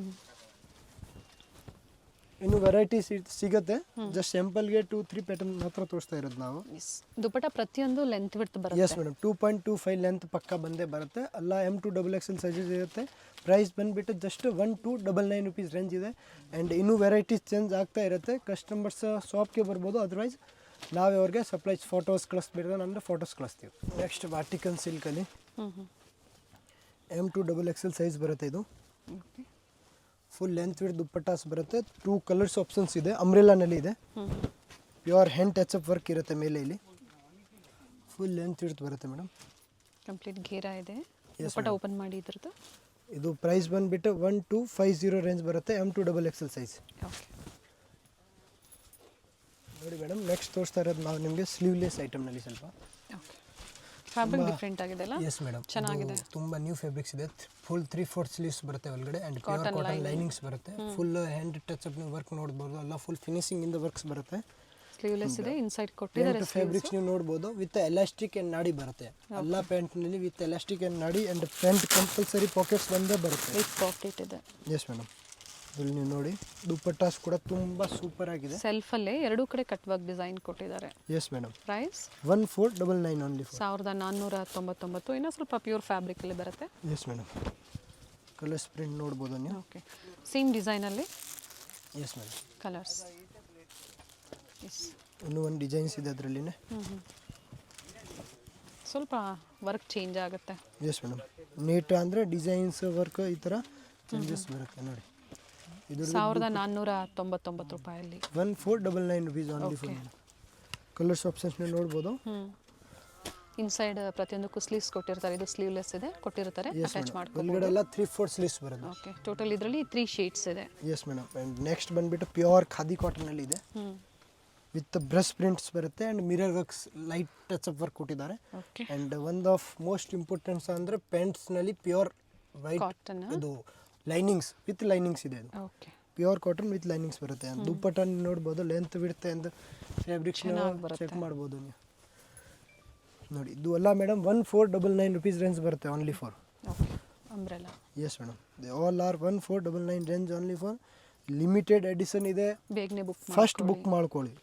ಇನ್ನು ವೆರೈಟೀಸ್ ಸಿಗುತ್ತೆ. ಜಸ್ಟ್ ಸ್ಯಾಂಪಲ್ಗೆ 2-3 ಪ್ಯಾಟರ್ನ್ ಮಾತ್ರ ತೋರಿಸ್ತಾ ಇರೋದು ನಾವು. ದುಪಟ್ಟ ಪ್ರತಿಯೊಂದು ಲೆಂತ್ ವಿಡ್ತ್ ಬರುತ್ತೆ. ಎಸ್ ಮೇಡಮ್, 2.25 ಲೆಂತ್ ಪಕ್ಕ ಬಂದೇ ಬರುತ್ತೆ. ಎಲ್ಲ M to XXL ಸೈಜಸ್ ಇರುತ್ತೆ. ಪ್ರೈಸ್ ಬಂದುಬಿಟ್ಟು ಜಸ್ಟ್ 1299 ರುಪೀಸ್ ರೇಂಜ್ ಇದೆ. ಆ್ಯಂಡ್ ಇನ್ನೂ ವೆರೈಟೀಸ್ ಚೇಂಜ್ ಆಗ್ತಾ ಇರುತ್ತೆ. ಕಸ್ಟಮರ್ಸ್ ಶಾಪ್ಗೆ ಬರ್ಬೋದು, ಅದರ್ವೈಸ್ ನಾವೇ ಅವ್ರಿಗೆ ಸಪ್ಲೈಸ್ ಫೋಟೋಸ್ ಕಳಿಸ್ಬಿಡ್ದೆ ಅಂದರೆ ಫೋಟೋಸ್ ಕಳಿಸ್ತೀವಿ. ನೆಕ್ಸ್ಟ್ ವಾಟಿಕನ್ ಸಿಲ್ಕಲ್ಲಿ M to XXL ಸೈಜ್ ಬರುತ್ತೆ. ಇದು ಫುಲ್ ಲೆಂತ್ ವಿಡ್ ದುಪ್ಪಟ್ಟಾಸ್ ಬರುತ್ತೆ. 2 ಕಲರ್ಸ್ ಆಪ್ಷನ್ಸ್ ಇದೆ. ಅಂಬ್ರೆಲಾನಲ್ಲಿ ಇದೆ. ಪ್ಯೂರ್ ಹ್ಯಾಂಡ್ ಟಚಪ್ ವರ್ಕ್ ಇರುತ್ತೆ ಮೇಲೆ. ಇಲ್ಲಿ ಫುಲ್ ಲೆಂತ್ ವಿಡ್ತ್ ಬರುತ್ತೆ ಮೇಡಮ್. ಕಂಪ್ಲೀಟ್ ಘೇರಾ ಇದೆ. ದುಪಟ್ಟ ಓಪನ್ ಮಾಡಿ ಇದ್ರದ್ದು. ಇದು ಪ್ರೈಸ್ ಬಂದುಬಿಟ್ಟು 1250 ರೇಂಜ್ ಬರುತ್ತೆ. M to XXL size. Okay, ನೋಡಿ ಮೇಡಮ್, ನೆಕ್ಸ್ಟ್ ತೋರಿಸ್ತಾ ಇರೋದು ನಾವು ನಿಮಗೆ ಸ್ಲೀವ್ಲೆಸ್ ಐಟಮ್ನಲ್ಲಿ ಸ್ವಲ್ಪ. ಓಕೆ, ಫ್ಯಾಬ್ರಿಕ್ ಡಿಫ್ರೆಂಟ್ ಆಗಿದೆ ಅಲ್ಲ? ಎಸ್ ಮೇಡಮ್, ಚೆನ್ನಾಗಿದೆ. ತುಂಬ ನ್ಯೂ ಫ್ಯಾಬ್ರಿಕ್ಸ್ ಇದೆ. ಫುಲ್ 3/4 ಸ್ಲೀವ್ಸ್ ಬರುತ್ತೆ ಒಳಗಡೆ. ಆ್ಯಂಡ್ ಪ್ಯೂರ್ ಕಾಟನ್ ಲೈನಿಂಗ್ಸ್ ಬರುತ್ತೆ. ಫುಲ್ ಹ್ಯಾಂಡ್ ಟಚಪ್ ವರ್ಕ್ ನೋಡ್ಬೋದು. ಎಲ್ಲ ಫುಲ್ ಫಿನಿಶಿಂಗ್ ಇಂದ ವರ್ಕ್ಸ್ ಬರುತ್ತೆ. ಸ್ಲೀವ್ಲೆಸ್ ಇದೆ, ಇನ್ಸೈಡ್ ಕೊಟ್ಟಿದ್ದಾರೆ. ಫ್ಯಾಬ್ರಿಕ್ಸ್ ನೀವು ನೋಡ್ಬೋದು. ವಿತ್ ಎಲಾಸ್ಟಿಕ್ ಆ್ಯಂಡ್ ನಾಡಿ ಬರುತ್ತೆ. ಎಲ್ಲ ಪ್ಯಾಂಟ್ನಲ್ಲಿ ವಿತ್ ಎಲಾಸ್ಟಿಕ್ ಆ್ಯಂಡ್ ನಾಡಿ. ಆ್ಯಂಡ್ ಪ್ಯಾಂಟ್ ಕಂಪಲ್ಸರಿ ಪಾಕೆಟ್ಸ್ ಬಂದೇ ಬರುತ್ತೆ. ವಿತ್ ಪಾಕೆಟ್ ಇದೆ. ಎಸ್ ಮೇಡಮ್, ಇಲ್ಲಿ ನೀವು ನೋಡಿ ದುಪ್ಪಟ್ಟಾಸ್ ಕೂಡ ತುಂಬ ಸೂಪರ್ ಆಗಿದೆ. ಸೆಲ್ಫಲ್ಲೇ ಎರಡೂ ಕಡೆ ಕಟ್ ವರ್ಕ್ ಡಿಸೈನ್ ಕೊಟ್ಟಿದ್ದಾರೆ. Yes madam. Price 1499 only. 1499. ಇನ್ನೂ ಸ್ವಲ್ಪ ಪ್ಯೂರ್ ಫ್ಯಾಬ್ರಿಕಲ್ಲಿ ಬರುತ್ತೆ. ಎಸ್ ಮೇಡಮ್, ಕಲರ್ಸ್ ಪ್ರಿಂಟ್ ನೋಡ್ಬೋದು ನೀವು. ಓಕೆ, ಸೇಮ್ ಡಿಸೈನಲ್ಲಿ. Yes madam, colours. ಎಸ್, ಇನ್ನೂ ಒಂದು ಡಿಸೈನ್ಸ್ ಇದೆ ಅದರಲ್ಲಿನೇ. ಸ್ವಲ್ಪ ವರ್ಕ್ ಚೇಂಜ್ ಆಗುತ್ತೆ. ಎಸ್ ಮೇಡಮ್, ನೀಟ್ ಅಂದರೆ ಡಿಸೈನ್ಸ್ ವರ್ಕ್ ಈ ಥರ ಚೇಂಜಸ್ ಬರುತ್ತೆ ನೋಡಿ. ಇದು 1499 ರೂಪಾಯಲ್ಲಿ 1499 rupees only. Full colours options ನೋಡ್ಬೋದು. ಇನ್ಸೈಡ್ ಪ್ರತಿಯೊಂದಕ್ಕೂ ಸ್ಲೀವ್ಸ್ ಕೊಟ್ಟಿರ್ತಾರೆ. ಇದು ಸ್ಲೀವ್ಲೆಸ್ ಇದೆ, ಕೊಟ್ಟಿರ್ತಾರೆ, ಅಟ್ಯಾಚ್ ಮಾಡ್ಕೊಂಡು. ಒಳಗಡೆ ಎಲ್ಲ 3/4 ಸ್ಲೀವ್ಸ್ ಬರುತ್ತೆ. ಓಕೆ, ಟೋಟಲ್ ಇದರಲ್ಲಿ 3 ಶೇಡ್ಸ್ ಇದೆ. Yes madam. ಆ್ಯಂಡ್ ನೆಕ್ಸ್ಟ್ ಬಂದುಬಿಟ್ಟು ಪ್ಯೂರ್ ಖಾದಿ ಕಾಟನಲ್ಲಿ ಇದೆ. ವಿತ್ ಬ್ರಷ್ ಪ್ರಿಂಟ್ಸ್ ಬರುತ್ತೆ. And mirror works light touch-up work ಕೊಟ್ಟಿದ್ದಾರೆ. ಓಕೆ, ಆ್ಯಂಡ್ ಒಂದು ಆಫ್ ಮೋಸ್ಟ್ ಇಂಪಾರ್ಟೆಂಟ್ಸ್ ಅಂದರೆ ಪ್ಯಾಂಟ್ಸ್ನಲ್ಲಿ ಪ್ಯೂರ್ ವೈಟ್ ಕಾಟನ್. ಇದು ಲೈನಿಂಗ್ಸ್ ವಿತ್ ಲೈನಿಂಗ್ಸ್ ಇದೆ. ಅದು okay, pure cotton with linings ಬರುತ್ತೆ. ದುಪ್ಪಟ್ಟ ನೋಡ್ಬೋದು. ಲೆಂತ್ ಬಿಡುತ್ತೆ ಅಂತ ಫ್ಯಾಬ್ರಿಕ್ಸ್ ಚೆಕ್ ಮಾಡ್ಬೋದು ನೀವು ನೋಡಿ. ಇದು ಎಲ್ಲ ಮೇಡಮ್ 1499 ರುಪೀಸ್ ರೇಂಜ್ ಬರುತ್ತೆ only for. Okay, umbrella. Yes madam, they all are 1499 range only for. Limited edition ಇದೆ. ಬೇಗನೆ ಬುಕ್ ಫಸ್ಟ್ ಬುಕ್ ಮಾಡ್ಕೊಳ್ಳಿ.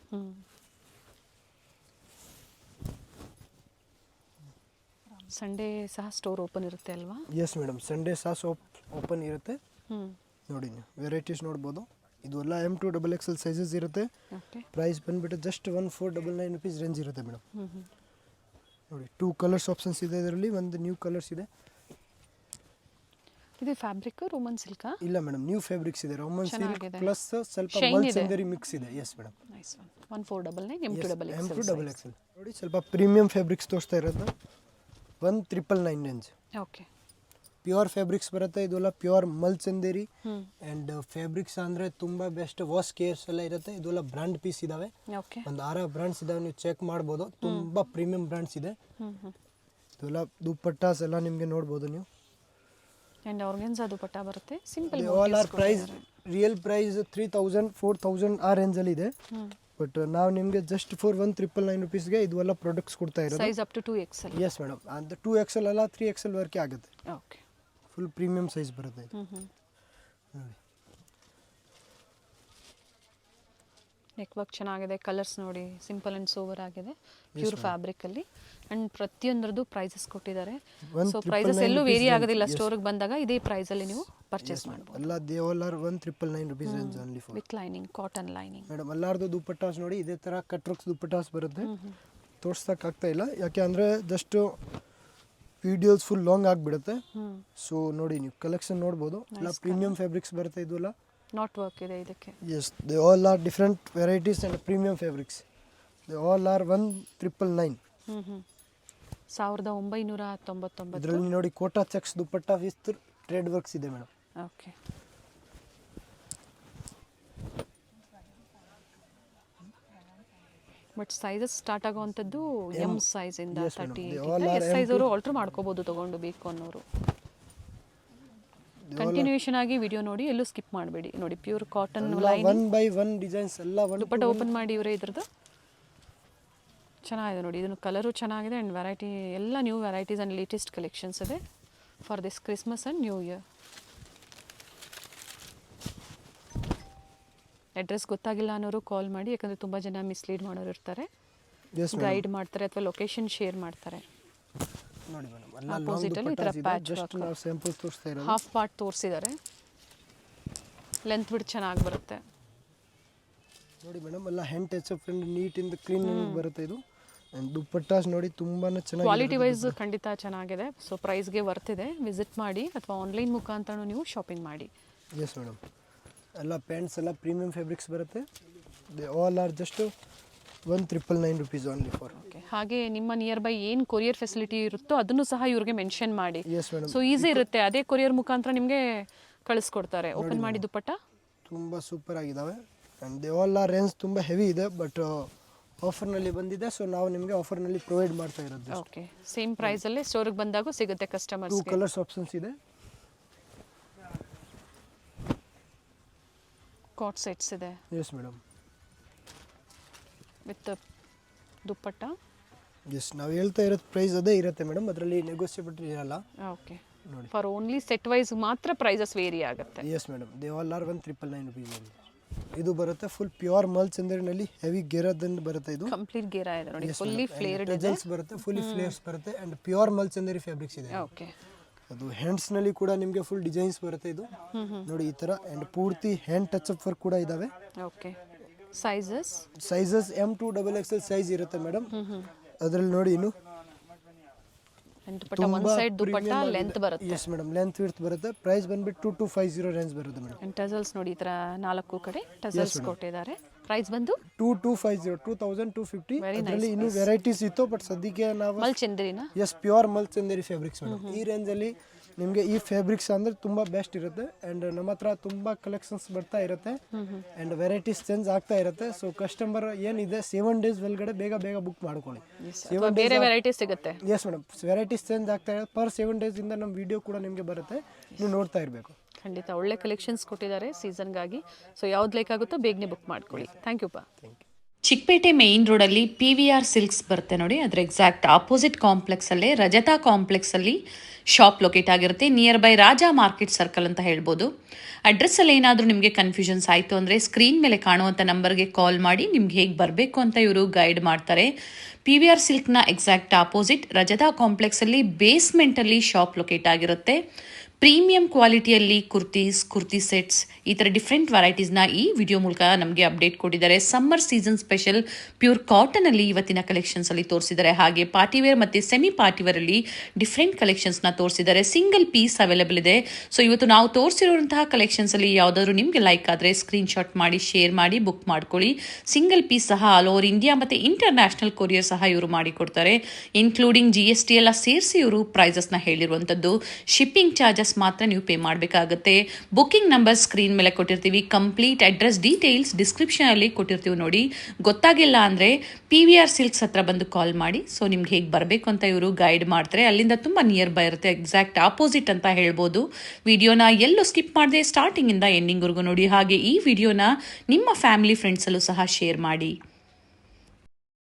ಸಂಡೇ ಸಹ ಸ್ಟೋರ್ ಓಪನ್ ಇರುತ್ತೆ ಅಲ್ವಾ? ಎಸ್ ಮೇಡಮ್, ಸಂಡೇ ಸಹ ಓಪನ್ ಇರುತ್ತೆ. ನೋಡಿ ನೀವು ವೆರೈಟೀಸ್ ನೋಡ್ಬೋದು. ಇದು ಎಲ್ಲ M2 XXL ಸೈಜಸ್ ಇರುತ್ತೆ. ಓಕೆ. ಪ್ರೈಸ್ ಬಂದುಬಿಟ್ಟು ಜಸ್ಟ್ 1499 ರುಪೀಸ್ ರೇಂಜ್ ಇರುತ್ತೆ ಮೇಡಮ್. ನೋಡಿ 2 ಕಲರ್ಸ್ ಆಪ್ಷನ್ಸ್ ಇದೆ ಇದರಲ್ಲಿ. ಒಂದು ನ್ಯೂ ಕಲರ್ಸ್ ಇದೆ. ಇದು ಫ್ಯಾಬ್ರಿಕ್ ರೋಮನ್ ಸಿಲ್ಕಾ? ಇಲ್ಲ ಮೇಡಮ್, ನ್ಯೂ ಫ್ಯಾಬ್ರಿಕ್ಸ್ ಇದೆ. ರೋಮನ್ ಸಿಲ್ಕ್ ಚೆನ್ನಾಗಿದೆ. ಪ್ಲಸ್ ಸ್ವಲ್ಪ Shine ಮಲ್ ಇದೆ. ಚಂದೇರಿ ಮಿಕ್ಸ್ ಇದೆ. Yes madam. Nice one. 1499 M2 M2 XXL. ನೋಡಿ ಸ್ವಲ್ಪ ಪ್ರೀಮಿಯಂ ಫ್ಯಾಬ್ರಿಕ್ಸ್ ತೋರಿಸ್ತಾ ಇರೋದು 1999 ರೇಂಜ್. ಓಕೆ. ಪ್ಯೂರ್ ಫ್ಯಾಬ್ರಿಕ್ಸ್ ಬರುತ್ತೆ. ಇದೆಲ್ಲ pure Mal Chanderi and fabrics ಅಂದರೆ ತುಂಬ ಬೆಸ್ಟ್ ವಾಶ್ ಕೇರ್ಸ್ ಎಲ್ಲ ಇರುತ್ತೆ. ಇದೆಲ್ಲ ಬ್ರ್ಯಾಂಡ್ ಪೀಸ್ ಇದ್ದಾವೆ. ಓಕೆ. ಒಂದು 6 ಬ್ರ್ಯಾಂಡ್ಸ್ ಇದಾವೆ, ನೀವು ಚೆಕ್ ಮಾಡ್ಬೋದು. ತುಂಬ ಪ್ರೀಮಿಯಂ ಬ್ರ್ಯಾಂಡ್ಸ್ ಇದೆ. ಇದೆಲ್ಲ ದುಪ್ಪಟ್ಟಾಸ್ ಎಲ್ಲ ನಿಮಗೆ ನೋಡ್ಬೋದು ನೀವು. ಆ್ಯಂಡ್ ಆರ್ಗೆನ್ಸಾ ದುಪಟ್ಟ ಬರುತ್ತೆ. Simple all are price real price 3000 4000 ಆ ರೇಂಜಲ್ಲಿ ಇದೆ. ಬಟ್ ನಾವು ನಿಮಗೆ ಜಸ್ಟ್ ಫಾರ್ 1999 ರುಪೀಸ್ಗೆ ಇದೆಲ್ಲ ಪ್ರಾಡಕ್ಟ್ಸ್ ಕೊಡ್ತಾ ಇರೋದು. Size up to 2XL. Yes madam. ಅಂತ 2XL ಅಲ್ಲ 3XL ವರೆಗೆ ಆಗುತ್ತೆ. ಓಕೆ. ಫುಲ್ ಪ್ರೀಮಿಯಂ ಸೈಜ್ ಬರುತ್ತೆ ಇದು. ನೋಡಿ ನೆಕ್ ವರ್ಕ್ ಚೆನ್ನಾಗಿದೆ. ಕಲರ್ಸ್ ನೋಡಿ ಸಿಂಪಲ್ ಆ್ಯಂಡ್ ಸೋವರ್ ಆಗಿದೆ. ಪ್ಯೂರ್ ಫ್ಯಾಬ್ರಿಕಲ್ಲಿ ಆ್ಯಂಡ್ ಪ್ರತಿಯೊಂದರದ್ದು ಪ್ರೈಸಸ್ ಕೊಟ್ಟಿದ್ದಾರೆ. ಸೊ ಪ್ರೈಸಸ್ ಎಲ್ಲೂ ವೇರಿ ಆಗೋದಿಲ್ಲ. ಸ್ಟೋರಿಗೆ ಬಂದಾಗ ಇದೇ ಪ್ರೈಸಲ್ಲಿ ನೀವು ಪರ್ಚೇಸ್ ಮಾಡ್ಬೋದು. ಎಲ್ಲ they all are 1999 rupees range only for. With lining, cotton lining. Madam ಎಲ್ಲಾರ್ದು ದುಪ್ಪಟ್ಟಾಸ್ ನೋಡಿ ಇದೇ ಥರ ಕಟ್ರಕ್ಸ್ ದುಪ್ಪಟ್ಟಾಸ್ ಬರುತ್ತೆ. ತೋರ್ಸೋಕ್ಕಾಗ್ತಾ ಇಲ್ಲ ಯಾಕೆ ಅಂದರೆ ಜಸ್ಟ್ ವಿಡಿಯೋಸ್ ಫುಲ್ ಲಾಂಗ್ ಆಗಿಬಿಡುತ್ತೆ. ಸೊ ನೋಡಿ ನೀವು ಕಲೆಕ್ಷನ್ ನೋಡ್ಬೋದು. ಎಲ್ಲ ಪ್ರೀಮಿಯಂ ಫ್ಯಾಬ್ರಿಕ್ಸ್ ಬರುತ್ತೆ. ಇದೆಲ್ಲ ನಾಟ್ ವರ್ಕ್ ಇದೆ ಇದಕ್ಕೆ. Yes, they all are different varieties and premium fabrics. They all are 1999. 1999. ಇದರಲ್ಲಿ ನೋಡಿ Kota checks dupatta with thread works ಇದೆ madam. Okay. But sizes start ಆಗುವಂಥದ್ದು ಎಂ ಸೈಜ್ ಇಂದ 38. ಎಸ್ ಸೈಜ್ ಅವರು ಆಲ್ಟರ್ ಮಾಡ್ಕೋಬಹುದು ತಗೊಂಡು ಬೇಕು ಅನ್ನೋರು. ಕಂಟಿನ್ಯೂಷನ್ ಆಗಿ ವಿಡಿಯೋ ನೋಡಿ, ಎಲ್ಲೂ ಸ್ಕಿಪ್ ಮಾಡಬೇಡಿ. ನೋಡಿ pure cotton lining 1 by 1 designs ಎಲ್ಲ ದುಪ್ಪಟ್ಟ ಓಪನ್ ಮಾಡಿ ಇವರೇ ಇದ್ರದ್ದು. ಚೆನ್ನಾಗಿದೆ ನೋಡಿ. ಇದನ್ನು ಕಲರು ಚೆನ್ನಾಗಿದೆ ಆ್ಯಂಡ್ ವೆರೈಟಿ ಎಲ್ಲ new varieties and latest collections ಇದೆ for this Christmas and new year. Address ಗೊತ್ತಾಗಿಲ್ಲ ಅನ್ನೋರು ಕಾಲ್ ಮಾಡಿ, ಯಾಕಂದರೆ ತುಂಬ ಜನ ಮಿಸ್ಲೀಡ್ ಮಾಡೋರು ಇರ್ತಾರೆ. ಗೈಡ್ ಮಾಡ್ತಾರೆ ಅಥವಾ ಲೊಕೇಶನ್ ಶೇರ್ ಮಾಡ್ತಾರೆ. ನೋಡಿ ಮೇಡಮ್ ಆಪೋಸಿಟ್ ಅಲ್ಲಿ ಈ ಥರ ಪ್ಯಾಚ್ ಜಸ್ಟ್ ನಾವು ಸ್ಯಾಂಪಲ್ಸ್ ತೋರಿಸ್ತಾ ಇರೋದು. ಹಾಫ್ ಪಾರ್ಟ್ ತೋರಿಸಿದ್ದಾರೆ. ಲೆಂತ್ ಬಿಟ್ಟು ಚೆನ್ನಾಗಿ ಬರುತ್ತೆ. ನೋಡಿ ಮೇಡಮ್ ಎಲ್ಲ hand touch up friend neat ಇಂದ ಕ್ಲೀನ್ ಬರುತ್ತೆ ಇದು. ಆ್ಯಂಡ್ ದುಪ್ಪಟ್ಟಾಸ್ ನೋಡಿ ತುಂಬಾನೇ ಚೆನ್ನಾಗಿ ಕ್ವಾಲಿಟಿ ವೈಸ್ ಖಂಡಿತ ಚೆನ್ನಾಗಿದೆ. ಸೊ ಪ್ರೈಸ್ಗೆ ವರ್ತಿದೆ. ವಿಸಿಟ್ ಮಾಡಿ ಅಥವಾ ಆನ್ಲೈನ್ ಮುಖಾಂತರ ನೀವು ಶಾಪಿಂಗ್ ಮಾಡಿ. Yes madam. ಎಲ್ಲ ಪ್ಯಾಂಟ್ಸ್ ಎಲ್ಲ ಪ್ರೀಮಿಯಂ ಫ್ಯಾಬ್ರಿಕ್ಸ್ ಬರುತ್ತೆ. They all are just 1999 rupees only for. Okay. ಹಾಗೆ ನಿಮ್ಮ ನಿಯರ್ ಬೈ ಏನು ಕೊರಿಯರ್ ಫೆಸಿಲಿಟಿ ಇರುತ್ತೋ ಅದನ್ನು ಸಹ ಇವ್ರಿಗೆ ಮೆನ್ಷನ್ ಮಾಡಿ. Yes madam. ಸೊ ಈಸಿ ಇರುತ್ತೆ. ಅದೇ ಕೊರಿಯರ್ ಮುಖಾಂತರ ನಿಮಗೆ ಕಳಿಸ್ಕೊಡ್ತಾರೆ. ಓಪನ್ ಮಾಡಿ ದುಪ್ಪಟ್ಟ ತುಂಬ ಸೂಪರ್ ಆಗಿದ್ದಾವೆ. And they all R range ತುಂಬ ಹೆವಿ ಇದೆ. ಬಟ್ ಆಫರ್ನಲ್ಲಿ ಬಂದಿದೆ. ಸೊ ನಾವು ನಿಮಗೆ ಆಫರ್ನಲ್ಲಿ ಪ್ರೊವೈಡ್ ಮಾಡ್ತಾ ಇರೋದು. ಓಕೆ. ಸೇಮ್ ಪ್ರೈಸಲ್ಲೇ ಸ್ಟೋರಿಗೆ ಬಂದಾಗ ಸಿಗುತ್ತೆ 2 ಕಸ್ಟಮರ್ಸ್ಗೆ. ಕಲರ್ಸ್ ಆಪ್ಷನ್ಸ್ ಇದೆ. ಕಾಟ್ ಸೆಟ್ಸ್ ಇದೆ yes madam. With dupatta. Yes, ನಾವು ಹೇಳ್ತಾ ಇರೋದು ಪ್ರೈಸ್ ಅದೇ ಇರುತ್ತೆ ಮೇಡಮ್. ಅದರಲ್ಲಿ ನೆಗೋಸಿಯೇಬಲ್ ಇರಲ್ಲ. ಓಕೆ. ನೋಡಿ ಫಾರ್ ಓನ್ಲಿ ಸೆಟ್ ವೈಸ್ ಮಾತ್ರ ಪ್ರೈಸಸ್ ವೇರಿ ಆಗುತ್ತೆ. Yes madam. They all are 1999 rupees. ಇದು ಬರುತ್ತೆ ಫುಲ್ ಪ್ಯೂರ್ ಮಲ್ ಚಂದೇರಿನಲ್ಲಿ ಹೆವಿ ಗೆರದಿಂದ ಬರುತ್ತೆ. ಇದು ಕಂಪ್ಲೀಟ್ ಗೇರ ಇದೆ ನೋಡಿ. ಫುಲ್ಲಿ ಫ್ಲೇರ್ಡ್ ಇದೆ. ಟಜಲ್ಸ್ ಬರುತ್ತೆ, ಫುಲ್ಲಿ ಫ್ಲೇರ್ಸ್ ಬರುತ್ತೆ and pure Mal Chanderi fabrics ಇದೆ. ಓಕೆ. ಅದು ಹ್ಯಾಂಡ್ಸ್ನಲ್ಲಿ ಕೂಡ ನಿಮಗೆ ಫುಲ್ ಡಿಸೈನ್ಸ್ ಬರುತ್ತೆ. ಇದು ನೋಡಿ ಈ ಥರ. ಆ್ಯಂಡ್ ಪೂರ್ತಿ ಹ್ಯಾಂಡ್ ಟಚ್ ಅಪ್ ವರ್ಕ್ ಕೂಡ ಇದ್ದಾವೆ. Okay. Sizes M2 XXL size ಇರುತ್ತೆ ಮೇಡಮ್. ಅದರಲ್ಲಿ ನೋಡಿ ಇನ್ನು ದುಪ್ಪಟ್ಟ ಒನ್ ಸೈಡ್ ದುಪ್ಪಟ್ಟ ಲೆಂತ್ ಬರುತ್ತೆ. ಎಸ್ ಮೇಡಮ್, ಲೆಂತ್ ವಿಡ್ತ್ ಬರುತ್ತೆ. ಪ್ರೈಸ್ ಬಂದ್ಬಿಟ್ಟು 2250 ರೇಂಜ್ ಬರುತ್ತೆ ಮೇಡಮ್. ಅಂಡ್ ಟಜಲ್ಸ್ ನೋಡಿ ಈ ಥರ 4 ಕಡೆ ಟಜಲ್ಸ್ ಕೊಟ್ಟಿದ್ದಾರೆ. ಪ್ರೈಸ್ ಬಂದು 2250 2250. ಅದರಲ್ಲಿ ಇನ್ನೂ ವೆರೈಟೀಸ್ ಇತ್ತು ಬಟ್ ಸದ್ಯಕ್ಕೆ ನಾವು ಮಲ್ ಚಂದ್ರಿನಾ. ಎಸ್, ಪ್ಯೂರ್ ಮಲ್ ಚಂದೇರಿ ಫ್ಯಾಬ್ರಿಕ್ಸ್ ಮೇಡಮ್. ಈ ರೇಂಜಲ್ಲಿ ನಿಮಗೆ ಈ ಫ್ಯಾಬ್ರಿಕ್ಸ್ ಅಂದರೆ ತುಂಬ ಬೆಸ್ಟ್ ಇರುತ್ತೆ. ಆ್ಯಂಡ್ ನಮ್ಮ ಹತ್ರ ತುಂಬ ಕಲೆಕ್ಷನ್ಸ್ ಬರ್ತಾ ಇರುತ್ತೆ ಆ್ಯಂಡ್ ವೆರೈಟೀಸ್ ಚೇಂಜ್ ಆಗ್ತಾ ಇರುತ್ತೆ. ಸೊ ಕಸ್ಟಮರ್ ಏನಿದೆ 7 ಡೇಸ್ ಒಳಗಡೆ ಬೇಗ ಬುಕ್ ಮಾಡ್ಕೊಳ್ಳಿ. ಬೇರೆ ವೆರೈಟೀಸ್ ಸಿಗುತ್ತೆ. ಎಸ್ ಮೇಡಮ್, ವೆರೈಟೀಸ್ ಚೇಂಜ್ ಆಗ್ತಾ ಇರುತ್ತೆ. ಪರ್ 7 ಡೇಸಿಂದ ನಮ್ಮ ವಿಡಿಯೋ ಕೂಡ ನಿಮಗೆ ಬರುತ್ತೆ, ನೀವು ನೋಡ್ತಾ ಇರಬೇಕು. ಖಂಡಿತ ಒಳ್ಳೆ ಕಲೆಕ್ಷನ್ಸ್ ಕೊಟ್ಟಿದ್ದಾರೆ ಸೀಸನ್ಗಾಗಿ. ಸೊ ಯಾವ್ದು ಲೈಕ್ ಆಗುತ್ತೋ ಬೇಗನೆ ಬುಕ್ ಮಾಡ್ಕೊಳ್ಳಿ. ಥ್ಯಾಂಕ್ ಯು ಪಾ. ಚಿಕ್ಕಪೇಟೆ ಮೇನ್ ರೋಡಲ್ಲಿ PVR ಸಿಲ್ಕ್ಸ್ ಬರುತ್ತೆ ನೋಡಿ. ಅದರ ಎಕ್ಸಾಕ್ಟ್ ಆಪೋಸಿಟ್ ಕಾಂಪ್ಲೆಕ್ಸಲ್ಲೇ ರಜತಾ ಕಾಂಪ್ಲೆಕ್ಸಲ್ಲಿ ಶಾಪ್ ಲೊಕೇಟ್ ಆಗಿರುತ್ತೆ. Near by Raja market circle ಅಂತ ಹೇಳ್ಬೋದು. ಅಡ್ರೆಸ್ಸಲ್ಲಿ ಏನಾದರೂ ನಿಮಗೆ ಕನ್ಫ್ಯೂಷನ್ಸ್ ಆಯಿತು ಅಂದರೆ ಸ್ಕ್ರೀನ್ ಮೇಲೆ ಕಾಣುವಂಥ ನಂಬರ್ಗೆ ಕಾಲ್ ಮಾಡಿ ನಿಮ್ಗೆ ಹೇಗೆ ಬರಬೇಕು ಅಂತ ಇವರು ಗೈಡ್ ಮಾಡ್ತಾರೆ. PVR ಸಿಲ್ಕ್ನ ಎಕ್ಸಾಕ್ಟ್ ಆಪೋಸಿಟ್ ರಜತಾ ಕಾಂಪ್ಲೆಕ್ಸಲ್ಲಿ ಬೇಸ್ಮೆಂಟಲ್ಲಿ ಶಾಪ್ ಲೊಕೇಟ್ ಆಗಿರುತ್ತೆ. ಪ್ರೀಮಿಯಂ ಕ್ವಾಲಿಟಿಯಲ್ಲಿ ಕುರ್ತಿ ಸೆಟ್ಸ್ ಈ ಥರ ಡಿಫ್ರೆಂಟ್ ವೆರೈಟೀಸ್ನ ಈ ವಿಡಿಯೋ ಮೂಲಕ ನಮಗೆ ಅಪ್ಡೇಟ್ ಕೊಟ್ಟಿದ್ದಾರೆ. ಸಮ್ಮರ್ ಸೀಸನ್ ಸ್ಪೆಷಲ್ ಪ್ಯೂರ್ ಕಾಟನಲ್ಲಿ ಇವತ್ತಿನ ಕಲೆಕ್ಷನ್ಸಲ್ಲಿ ತೋರಿಸಿದ್ದಾರೆ. ಹಾಗೆ ಪಾರ್ಟಿವೇರ್ ಮತ್ತು ಸೆಮಿ ಪಾರ್ಟಿವೇರಲ್ಲಿ ಡಿಫ್ರೆಂಟ್ ಕಲೆಕ್ಷನ್ಸ್ನ ತೋರಿಸಿದ್ದಾರೆ. ಸಿಂಗಲ್ ಪೀಸ್ ಅವೈಲೇಬಲ್ ಇದೆ. ಸೊ ಇವತ್ತು ನಾವು ತೋರಿಸಿರುವಂತಹ ಕಲೆಕ್ಷನ್ಸಲ್ಲಿ ಯಾವುದಾದ್ರು ನಿಮಗೆ ಲೈಕ್ ಆದರೆ ಸ್ಕ್ರೀನ್ಶಾಟ್ ಮಾಡಿ ಶೇರ್ ಮಾಡಿ ಬುಕ್ ಮಾಡ್ಕೊಳ್ಳಿ. ಸಿಂಗಲ್ ಪೀಸ್ ಸಹ ಆಲ್ ಓವರ್ ಇಂಡಿಯಾ ಮತ್ತು ಇಂಟರ್ನ್ಯಾಷನಲ್ ಕೊರಿಯರ್ ಸಹ ಇವರು ಮಾಡಿಕೊಡ್ತಾರೆ. ಇನ್ಕ್ಲೂಡಿಂಗ್ GST ಎಲ್ಲ ಸೇರಿಸಿ ಇವರು ಪ್ರೈಸಸ್ನ ಹೇಳಿರುವಂಥದ್ದು. ಶಿಪ್ಪಿಂಗ್ ಚಾರ್ಜಸ್ ಮಾತ್ರ ನೀವು ಪೇ ಮಾಡಬೇಕಾಗುತ್ತೆ. ಬುಕಿಂಗ್ ನಂಬರ್ ಸ್ಕ್ರೀನ್ ಮೇಲೆ ಕೊಟ್ಟಿರ್ತೀವಿ. ಕಂಪ್ಲೀಟ್ ಅಡ್ರೆಸ್ ಡೀಟೇಲ್ಸ್ ಡಿಸ್ಕ್ರಿಪ್ಷನ್ ಅಲ್ಲಿ ಕೊಟ್ಟಿರ್ತೀವಿ ನೋಡಿ. ಗೊತ್ತಾಗಿಲ್ಲ ಅಂದರೆ PVR ಸಿಲ್ಕ್ಸ್ ಹತ್ರ ಬಂದು ಕಾಲ್ ಮಾಡಿ. ಸೊ ನಿಮ್ಗೆ ಹೇಗೆ ಬರಬೇಕು ಅಂತ ಇವರು ಗೈಡ್ ಮಾಡ್ತಾರೆ. ಅಲ್ಲಿಂದ ತುಂಬ ನಿಯರ್ ಬೈ ಇರುತ್ತೆ. ಎಕ್ಸಾಕ್ಟ್ ಆಪೋಸಿಟ್ ಅಂತ ಹೇಳ್ಬೋದು. ವಿಡಿಯೋನ ಎಲ್ಲೂ ಸ್ಕಿಪ್ ಮಾಡದೆ ಸ್ಟಾರ್ಟಿಂಗಿಂದ ಎಂಡಿಂಗ್ವರೆಗೂ ನೋಡಿ. ಹಾಗೆ ಈ ವಿಡಿಯೋನ ನಿಮ್ಮ ಫ್ಯಾಮಿಲಿ ಫ್ರೆಂಡ್ಸಲ್ಲೂ ಸಹ ಶೇರ್ ಮಾಡಿ.